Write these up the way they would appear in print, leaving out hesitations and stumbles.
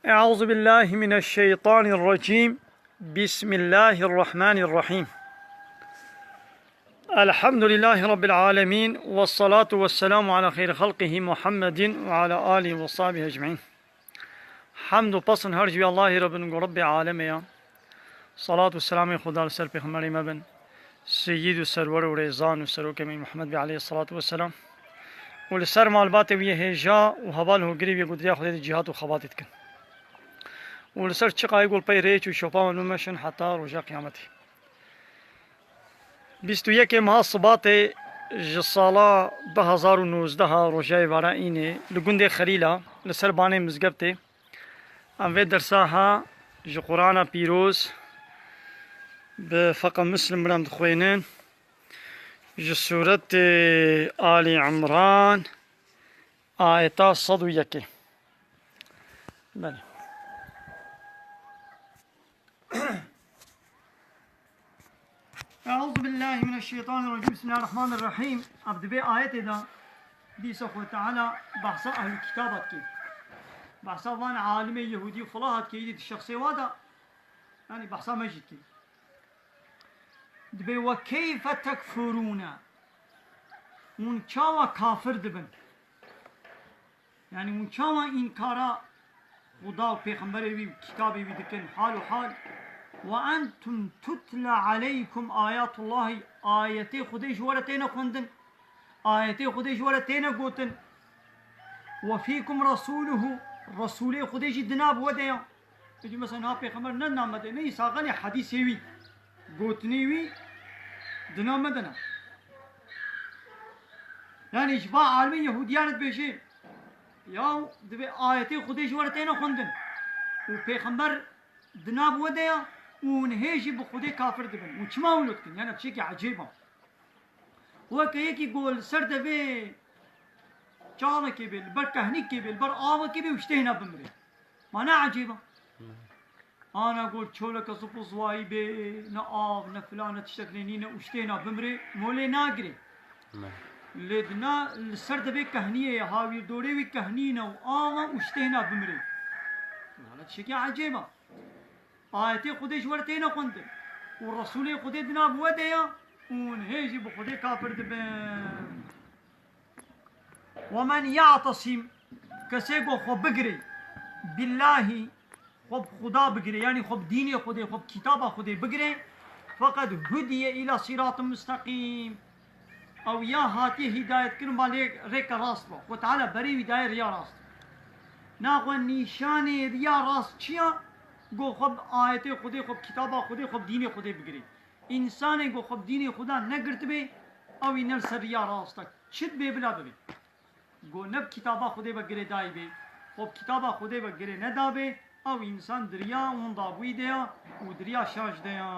أعوذ بالله من الشيطان الرجيم بسم الله الرحمن الرحيم الحمد لله رب العالمين والصلاة والسلام على خير خلقه محمد وعلى آله وصحبه أجمعين حمد و پسند هر جوی الله رب عالمه صلاة و سلام خدا سر پیغمبر مبن سید و سرور و ریزان و سروکم محمد علیه الصلاة والسلام و لسر معلومات ویه هجا و حوال هو گریبی قدریا خود جهات و خباتت کن و لسر چقای گل پی ریچ و شوپا و نمشن حتی رجا قیامتی 21 ماه صبات جسالا 2019 رجای وارا اینه لگند خلیلا لسر بانه مزگبته ام وی درساها جو قرآن پیروز بفقه مسلم برام دخوینن جو سورة آل عمران آيتا 101 بله أعوذ بالله من الشيطان الرجيم بسم الله الرحمن الرحيم أبدأ بآية دا بيسا خو تعالى بحثا أهل الكتابات كي بحثا وان عالم يهودي فلاحات كي يدي الشخصي وادا يعني بحثا مجد كي دبي وكيف تكفرون ونشاوا كافر دبن يعني ونشاوا إنكارا خدا و پیغمبر وی کتابی وی دکن حال و حال وأنتم تتلى عليكم آيات الله آياتي خديش ورتين خندن آياتي خديش ورتين قوتن وفيكم رسوله رسوله خديش دناب وديا يجي مثلا ها پیغمبر ننا مدني ساغني حديث وي قوتني وي دنا مدنا يعني إشباع عالمي يهوديانت بيشي ياو دبي آياتي خديش ورتين خندن وبيغمبر دناب وديا ونهيجي بخودي كافر دبن وشما ولدكن يعني بشيء عجيبة هو كيكي يقول سر دبي شاله كبل بر كهني كبل بر آوا كبل وشتهنا بمري ما أنا عجيبة أنا أقول شولك صبص واي بي نآب نفلانة تشتكلينينا وشتهنا بمري مولي ناقري لدنا السر دبي كهنية هاوي دوري وي كهنينا وآوا وشتهنا بمري هذا شيء عجيبة آياتي خديش ورتينا قندن والرسول خدي دنا بوديا ونهيجي بخدي كافر دبن ومن يعتصم كسيكو خب بقري بالله خب خدا بقري يعني خب ديني خدي خب كتابه خدي بقري فقد هدي إلى صراط مستقيم أو يا هاتي هداية كلمة عليك ريك راست وتعالى بري هداية ريا راست ناخو نشاني ريا راست چيا گو خب آیت خودی خب کتاب خودی خب دین خودی بگیری انسان گو خب دین خدا نگرت به او اینر سریا راست چت به بلا به گو نب کتاب خودی بگیری دای به خب کتاب خودی بگیری ندا به او انسان دریا اون داوی دیا و دریا شاش دیا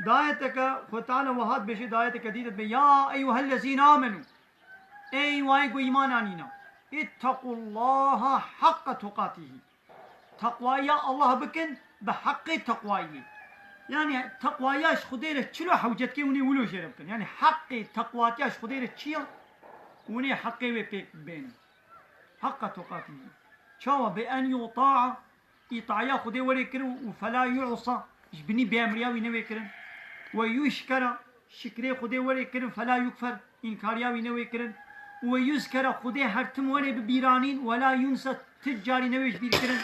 دايتك فتعالى وهات بشي دايتك جديدة يا أيها الذين آمنوا أي وايقو إيمان عنينا اتقوا الله حق تقاته تقوايا الله بكن بحق تقوايا يعني تقواياش خديرة تشلو حوجتك وني ولو شربكن يعني حق تقواتياش خديرة تشيل وني حقي وبيك بين حق تقاته شاوى بأن يطاع إطاعيا خدي وليكرن وفلا يعصى جبني بأمريا وينويكرن ويشكر شكري خدي ولي كرن فلا يكفر إنكاريا وينوي كرن ويذكر خدي هرتم ولي ببيرانين ولا ينسى تجاري نويش بير كرن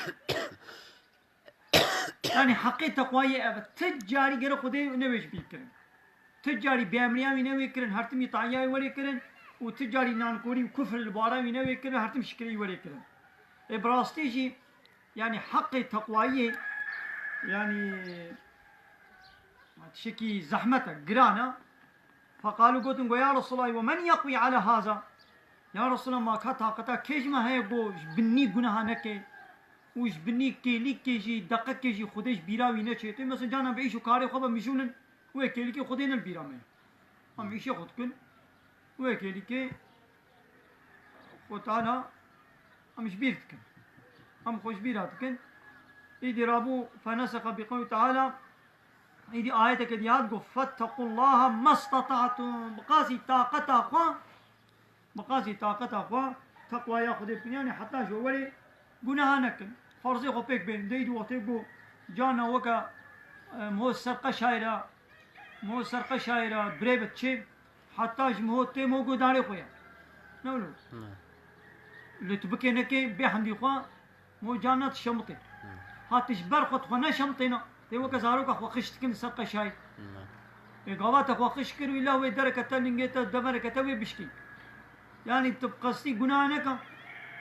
يعني حقي تقوية أبد تجاري غير خدي نويش بير كرن تجاري بأمريا وينوي كرن هرتم يطاعيا ولي كرن وتجاري نانكوري وكفر البارا وينوي كرن هرتم شكري ولي كرن إبراستيجي يعني حقي تقوية يعني شكي زحمتك قرانا فقالوا قلتن يا رسول الله ومن يقوي على هذا يا رسول الله ما كتا كيش ما هي بو بني قناها نكي وش بني كيلي كيجي دقة كيجي خديش بيراوي نكي تو مثلا جانا بعيشو كاري خبا مشونن وكيلي كي خدينا البيرا مي هم عيشي خدكن وكيلي كي خدانا هم شبيرتكن هم خوش بيراتكن إذ رابو فنسق بقوله تعالى إيدي آيتك ديات قو فاتقوا الله ما استطعتم بقاسي طاقة أخوة بقاسي طاقة أخوة تقوى ياخذ يعني حتى شو ولي قناها نكن فرزي خو بيك بين ديدو وطيقو جانا وكا مو سرقة شايرة مو سرقة شايرة بريبت شيب حتى مو تيمو قو داري خويا نولو اللي تبكي نكي بيحمدي خوا مو جانا تشمطي هاتش برخط خنا شمطينا تيو كزاروك أخو خشتكن سرقة شاي إقامات أخو خشكر ولا هو دركة نجيت دمرك توي بشكي يعني تبقصي جناهك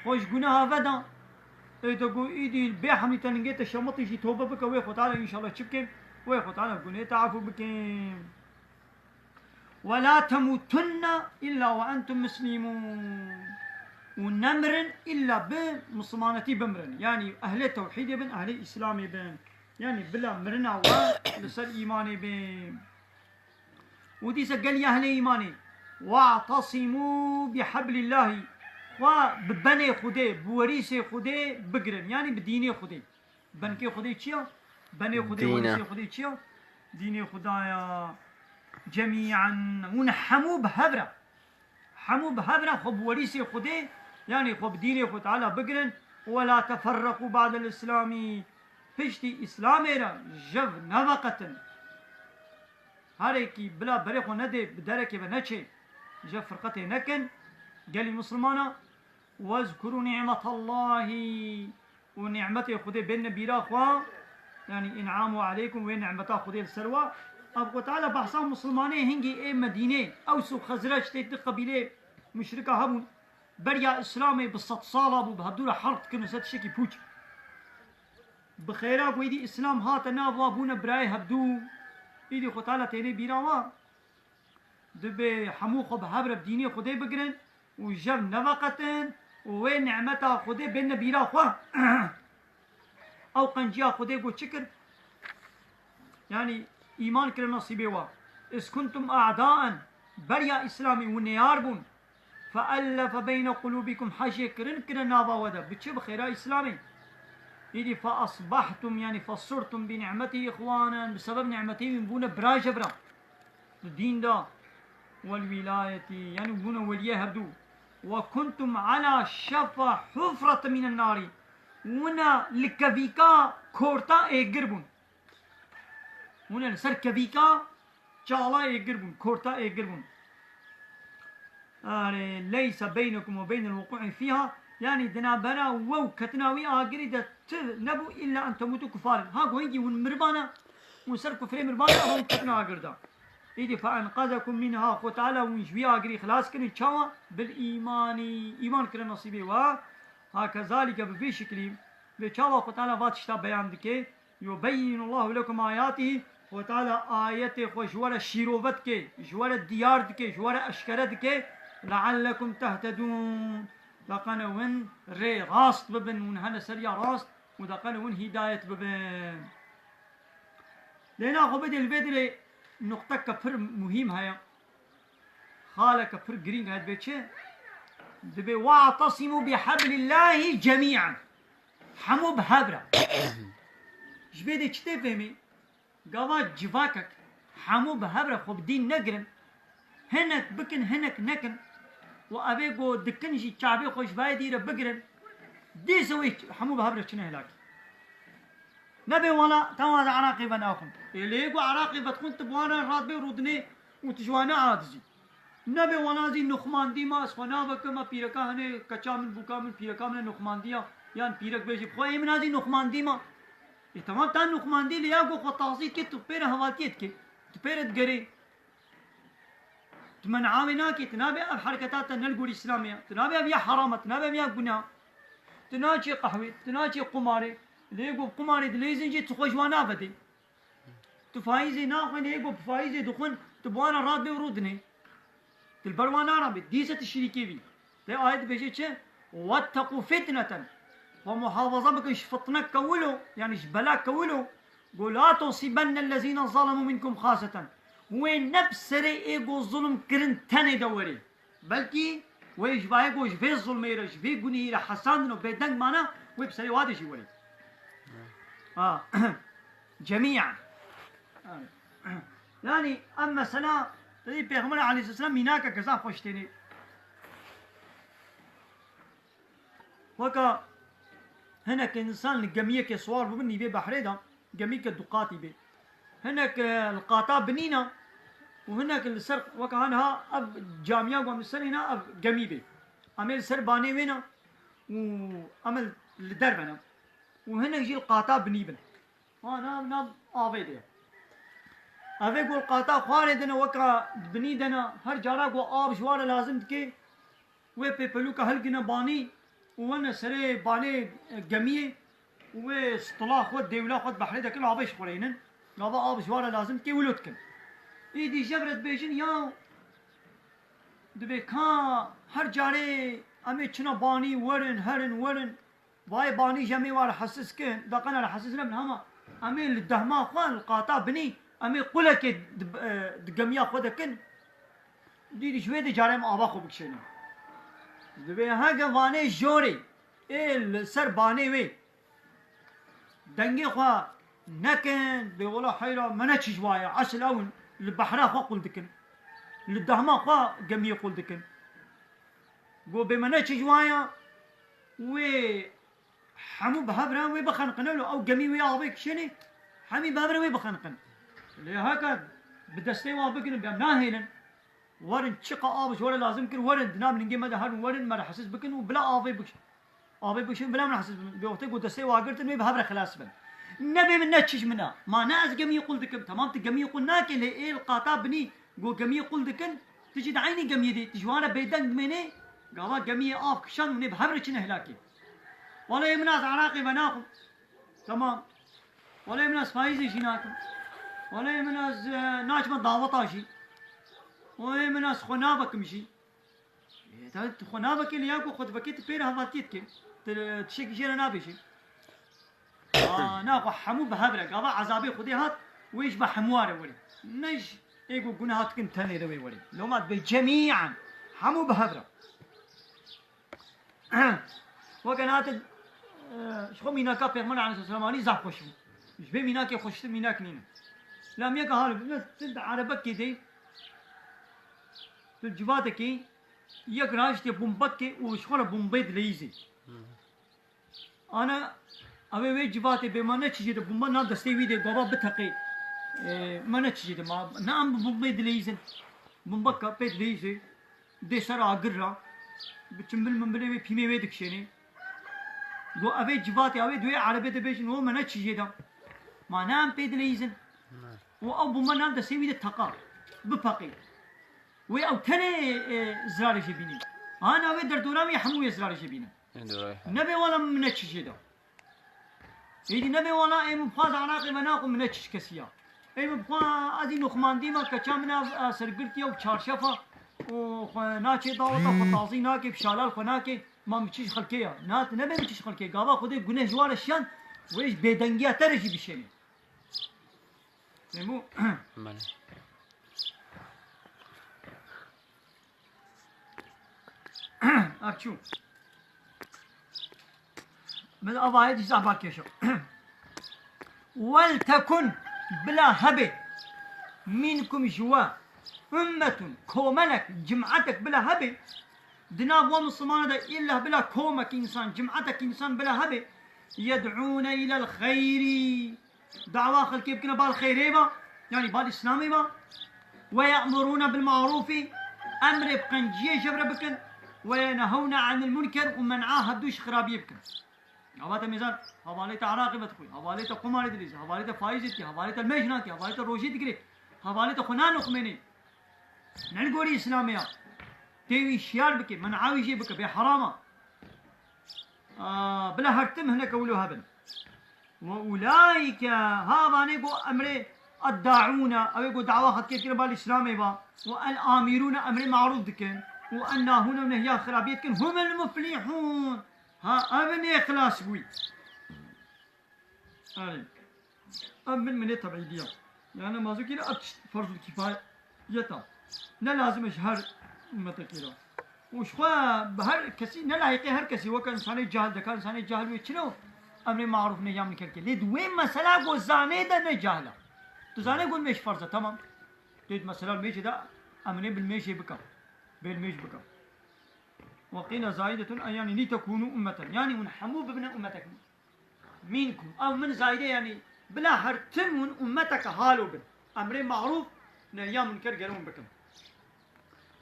خوش جناها فدا تقول إيدي بيحمي تنجيت الشمطي شي توبة بك ويخو تعالى إن شاء الله تشبكين ويخو تعالى بقول تعرفوا بكين ولا تموتن إلا وأنتم مسلمون ونمرن إلا بمسلمانتي بمرن يعني أهل التوحيد بن أهل الإسلام بن يعني بلا مرنا ولسر إيماني بن ودي سقل يا أهل إيماني واعتصموا بحبل الله وببني خدي بوريس خدي بقرن يعني بديني خدي بنكي خدي تشيا بني خدي وريس خدي تشيا ديني خدايا جميعا ونحموا بهبرة حموا بهبرة خب وريس خدي يعني خب ديني خد تعالى بقرن ولا تفرقوا بعد الإسلام فشتي إسلامي را جف نفقة هاريكي بلا بريخو ندي بدركي بنتشي جف فرقتي نكن قال مسلمانا واذكروا نعمة الله ونعمته خدي بين بيراخوا يعني إنعامه عليكم وين نعمته خدي السروة أبقوا تعالى بحصان مسلماني هنجي إيه مدينة أوسو خزرج تيت قبيلة مشركة هبون بريا إسلامي بالصد صالة بهدولة حرق كنو ست شكي بوش بخيرا ويدي إسلام هات نافوا بونا براي هبدو إيدي خو تعالى تيني بيراوا دبي حمو خو بهبرة بديني خدي بقرن وجب نفقة وين نعمتها خدي بين بيرا خوا أو قنجيا خدي قو شكر يعني إيمان كر نصيبه وا إذ كنتم أعداء بريا إسلامي ونياربون فألف بين قلوبكم حاجة كرن كرن نافا ودا بتشب خيرا إسلامي إذا فأصبحتم يعني فصرتم بنعمته إخوانا بسبب نعمته من بونا براج برا الدين دا والولاية يعني بونا وليه هبدو وكنتم على شفا حفرة من النار ونا لكبيكا كورتا إيقربون هنا لسر كبيكا شالا إيقربون كورتا إيقربون ليس بينكم وبين الوقوع فيها يعني دنابنا وو كتناوي آقري نبو إلا أن تموتوا كفارا هاكو هنجي ونمربانا ونسر كفري مربانا هم كتنا آقردا إذا فأنقذكم منها خو تعالى ونجوي آقري خلاص كرن شاوا بالإيمان إيمان كرن نصيبه وهكذلك بفي شكلي بشاوا خو تعالى فاتشتا بيان دكي يبين الله لكم آياته خو تعالى آياته خو جوال الشيروبت كي جوال الديار دكي جوال أشكرت كي لعلكم تهتدون دقنا ون ري راست ببن ون هنا سريع راست ودقنا ون هداية ببن لنا خو بدي البدري نقطة كفر مهم هيا خالة كفر جرين هاد بيتشي دبي واعتصموا بحبل الله جميعا حمو بهبرة جبيدي تشتي فهمي قوات جفاكك حمو بهبرة خو بدين نقرن هنك بكن هنك نكن وأبي قو دكنجي شعبي خوش بايدي ربقرن دي سوي حمو بهبرة شنو هلاك نبي ولا تواضع عراقي بناخم اللي يقو عراقي بتكون تبوانا راد بي رودني وتجوانا عادزي نبي ولا زي نخمان دي ما اسخنا بكما بيركا هني كچا من بوكا من بيركا من نخمان ديا يعني بيرك بيجي خو اي منازي نخمان دي ما تمام تان نخمان دي ليا قو خطاصي كي تبير هواتيت كي تبير تقري تمن عامنا كي تنابي حركات نلقو الاسلاميه تنابي بيا حرامه تنابي بيا قنا تناجي قهوه تناجي قماري ليقو قماري دليزن جي تخوش وانا بدي تفايزي ناخن ليقو بفايزي دخن تبوانا راد بي ورودني تلبروانا رابي ديسة الشريكي بي لي آيات بيجي تشي واتقوا فتنة ومحافظة بكش فطنك كولو يعني جبلاك كولو قول لا تصيبن الذين ظلموا منكم خاصة وين نفس ايقو الظلم كرن تاني دوري بلكي ويش بايقو جفي الظلم يرى جفي قني يرى حسان نو بيدنك مانا ويبسري وادي شي ولي جميعا يعني أما سنة تدي بيغمر عليه السلام ميناك كذا خوشتني وكا هناك إنسان الجميع كسوار ببني بي بحري ده جميع كدقاتي بي هناك القاطع بنينا وهناك السر وكا هنها أب جامعة ومسر هنا أب جميع بي عمل سر باني وينا وعمل لدربنا وهنا يجي القاطع بني بنا أنا آوي ده أوي قول قاطع خواني دنا وكا بني دنا هر جارا کو آب شوار لازم تكي وي بيبلو کا هلقنا باني وانا سري باني جميع و سطلا خود دولة خود بحري ده كل آبش خورينن لابا آب شوار لازم تكي ولوت كن إيدي جبرت بيجن يا دبي كان هر جاري أمي چنا باني ورن هرن ورن واي باني جميع وار حسس كن دقنا لحسسنا من هما أمي الدهما خوان القاطع بني أمي قلك دجميع خود كن دي شوية دي جاري ما آبا خو بكشنا دبي هاگا وانه جوري السر بانه وي دنگي خوا نكن بيقولوا حيرا منا تشجوايا عسل اون البحرا خوا قول دكن للدهما خوا جميع قول دكن قو بمنا تشجوايا وي حمو بهبرا وي بخنقنا له او جميع وي ابيك شني حمي بهبرا وي بخنقن اللي هكا بدستي وابكن بناهيلن ورن شقة آبش ولا لازم كن ورن دنام نجي مده هرن ورن ما حسس بكن وبلا آبي بكش آبي بكش بلا ما حسس بيوقتك ودسي واقرت إنه بهبر خلاص بن نبي من نتشش منا ما ناس جميع يقول دكم تمام تجميع يقول ناكل إيه القاطع بني جو جميع يقول دكن تجي دعيني جميع دي تجوانا بيدن مني قال جميع آب كشان مني بهبر كنا هلاكي ولا يمناس عراقي بناكم تمام ولا يمناس فايزي شيناكم ولا يمناس ناجم ضاوطاشي وين من ناس خنابك مشي انت خنابك اللي ياكو خد بكيت بير هفاتيتك تشيك جينا نابشي ناقو حمو بهبرك ابا عذابي خدي هات ويش بحمواره ولي نج ايقو قناهات كنت تاني دوي ولي لو مات بجميعا حمو بهبرك وكانت شخو ميناكا بيغمر عن السلاماني زاق خوشو مش بي ميناكي خوشت ميناك نينا لا ميكا هالو تنت عربك كده في الجواد كي يقراش تي بومبكي وشخوره بومبيد ليزي انا ابي وي جواتي بمانا تشي ده بومبا نا دستي وي دي بابا بتقي مانا تشي ده ما نام بومبيد ليزن بومبكا بيد ليزي دي سرا اقرا بتشمل من بلي بيمي وي دكشني دو ابي جواتي ابي دوي عربي ده بيش نو مانا تشي ده ما نام بيد ليزن و او بومبا نا دستي وي ده تقا بفقي وي او تاني زراري شبيني انا وي دردورامي حموي زراري شبيني نبي ولا من تشي ده يدي نبي ولا اي مفاز عراقي مناقو من تشي كسيا اي مفا ازي نخماندي ما كچامنا سرگرتي او چارشفا و ناچي داوتا خطازي ناكي بشالال خناكي ما مچيش خلكيا نات نبي مچيش خلكيا غابا خودي گنه جوار الشان ويش بيدنگيا ترجي بشيني مو أكشو من أضايد جزابك يا شو ولتكن بلا هبة منكم جوا أمة كومنك جمعتك بلا هبة دناب ومصمان إلا بلا كومك إنسان جمعتك إنسان بلا هبة يدعون إلى الخير دعوة خلقي بكنا بالخير يعني بالإسلام با ويأمرون بالمعروف أمر بقنجية جبر بكن وينهون عن المنكر ومنعاه هدوش خراب يبكن هواتا ميزان هواليتا عراقي بدخوي هواليتا قماري دليز هواليتا فايزتي هواليتا المجناتي هواليتا روشي دقري هواليتا خنان نقميني نعنقوري إسلامية تيوي شيار بكي منعاوي جي بكي بحرامة بلا هرتم هنا قولوا هبن وأولئك هذا نيقو أمري الداعون أو يقول دعوة خد كيف كنا بالإسلامي با والآمرون أمر معروف دكن والناهون ونهيا خرابيت كن هم المفلحون ها أبن إخلاص بوي من التبعيدية يعني ما زو كده فرض الكفاية يتا لا لازم شهر متكيرا وشخوا بهر كسي نلاقي هر كسي وكان إنسان جاهل ده كان إنسان جاهل ويشنو أمر معروف نهيا من كركي ليد وين مسألة جوزانة ده نجاهله تزاني يقول مش فرزة تمام تيد مثلا الميش ده أمني بالميش بكم بالميش بكم وقيل زائدة يعني لتكونوا أمة يعني ونحموا بابن أمتكم منكم أو من زائدة يعني بلا هرتم من أمتك هالو بن أمر معروف نهي منكر قالون بكم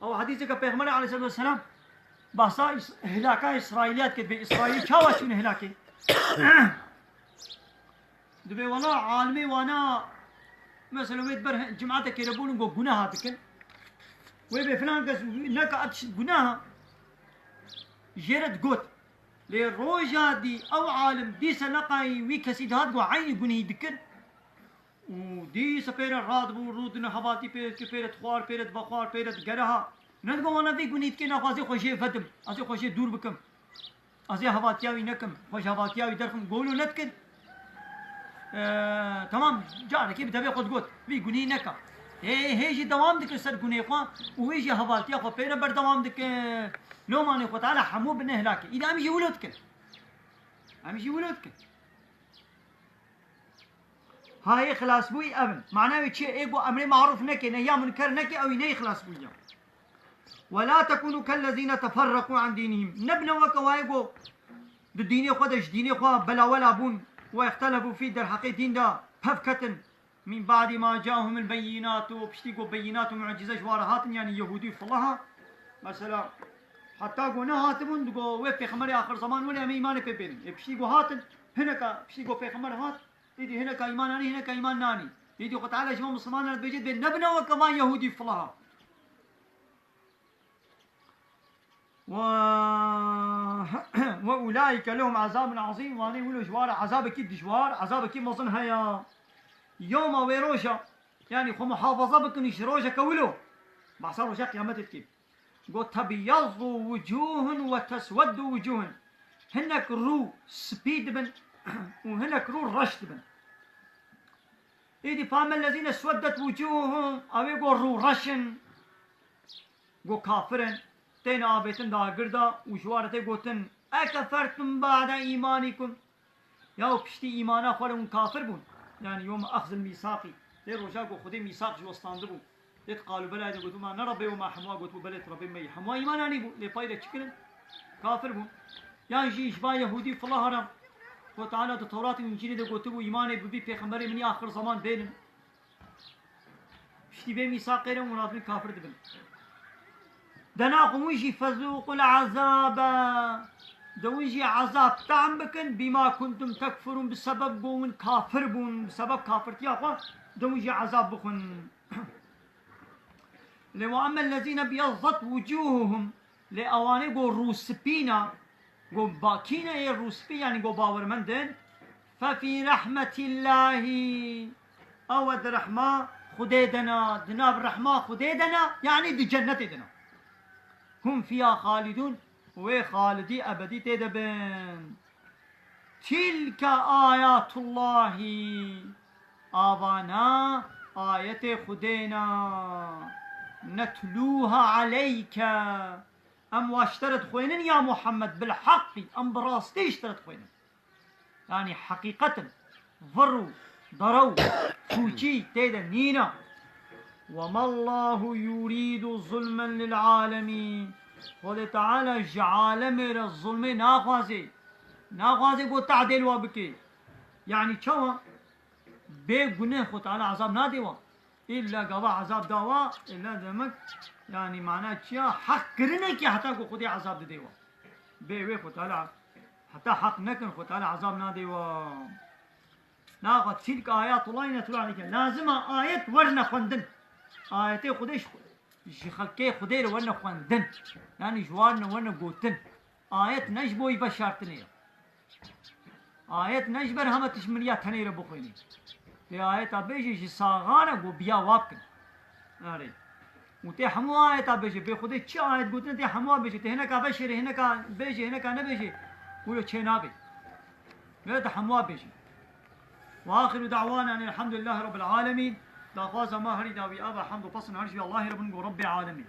أو حديثك بيغمر عليه الصلاة والسلام بحثا هلاكا إسرائيليات كده بإسرائيل شاوة شون هلاكي دبي والله عالمي وانا مثلا ويت بره جماعتك يربون نقول جناها تكن ويبي فلان قص نك أتش جناها جرد قط لروجا دي أو عالم دي سلقاي ويكسيد هاد وعين جنيه دكن ودي سفير الراد ورودنا حباتي بيرت خوار بيرت بخوار بيرت جرها ندقو وانا في جنيه كنا قاسي خوشي فتم قاسي خوشي دور بكم قاسي حباتياوي نكم خوش حباتياوي دركم قولوا نتكن تمام جانا كيف تبي قد قلت في جنيه نكا هيجي دوام دك سر جنيه قا ويجي حباتيا خو بيرت بر دوام دك لو ما نخو تعالى حمو بنهلاك إذا أمشي ولدك أمشي ولدك هاي خلاص بوي أبن معناه شيء إيجو أمر معروف نكى نهي منكر نكى أو ينهي خلاص بوي ولا تكونوا كالذين تفرقوا عن دينهم نبنا وكوايجو الدين خدش دين خوا بلا ولا بون واختلفوا في در حقي دين دا هفكة من بعد ما جاءهم البينات وبشتيقوا بينات ومعجزة جوارهات يعني يهودي فالله مثلا حتى قلنا هاتمون دقوا وفي خمر آخر زمان ولا إيمان في بين بشتيقوا هاتن هناك بشتيقوا في خمر هات يدي هناك إيمان ناني هناك إيمان ناني يدي قط على جماعة مسلمان بيجد بين نبنا وكمان يهودي فالله وأولئك لهم عذاب عظيم وأنا يقولوا جوار عذاب كيد جوار عذاب كيد مظن هيا يوم ويروشا يعني خو محافظة بكن يشروشا كولو بعصر روشا قيامتك كيد قل تبيض وجوه وتسود وجوه هناك رو سبيد بن وهناك رو رشد بن إيدي فاما الذين اسودت وجوههم أو يقول رو رشن قو كافرن تين آبتن دا قردا وشوارته قوتن أكفرتم بعد إيمانكم ياو بشتي إيمانا خولهم كافر بون يعني يوم أخذ الميثاقي دي رجاقو خدي ميثاق جو استاندبون دي قالوا بلا دي قلتوا ما نربي وما حموا قلتوا بلا تربي مي حموا إيماناني بون دي فايدة شكرا كافر بون يعني جي إشباه يهودي فالله هرم وتعالى التوراة والإنجيل دي قلتوا إيماني ببي بيخمبري مني آخر زمان بينن بشتي بي ميثاقي رم ونادمي كافر دبن دناقم ويجي فذوقوا العذاب دويجي عذاب تعم بكن بما كنتم تكفرون بسبب بون كافر بون بسبب كافرتي أخوة دويجي عذاب بكن لو أما الذين بيضت وجوههم لأواني قو روسبينا قو باكينا ايه روسبي يعني قو باور مندن ففي رحمة الله أود رحمة خديدنا دناب رحمة خديدنا يعني دي جنة دنا هم فيها خالدون وخالدي أبدي تدبن تلك آيات الله آبانا آية خدينا نتلوها عليك أم واشترت خوينن يا محمد بالحق أم براستي اشترت خوينن يعني حقيقة ضروا ضروا فوشي تيدا نينا وما الله يريد ظلما للعالمين خود تعالى جعالم الظلم ناخوازي قو تعديل وابكي يعني شوا بيقنه خود تعالى عذاب نادوا إلا قضاء عذاب دوا إلا دمك يعني معناه شيا حق كرنك يا حتى خودي عذاب دوا بيوي خود تعالى حتى حق نكن خود تعالى عذاب نادوا ناخذ تلك آيات الله نتلو عليك لازم آيات ورنا خندن آياتي خودش خلقي خدير ورنا خندن يعني جوارنا ورنا قوتن آيات نجبو يبشرتني آيات نجبر هم تشمريا تنير بخويني في آيات بيجي صاغانا قو بيا وابكن أري وتي حمو آيات بيجي بخودي تش آيات قوتن تي حمو بيجي تهنا كبشر هنا كبيجي هنا كنبيجي ولو تشينابي لا حمو بيجي وآخر دعوانا أن الحمد لله رب العالمين لا خاز ما هري داوي أبا حمد وفصل هرشي الله رب العالمين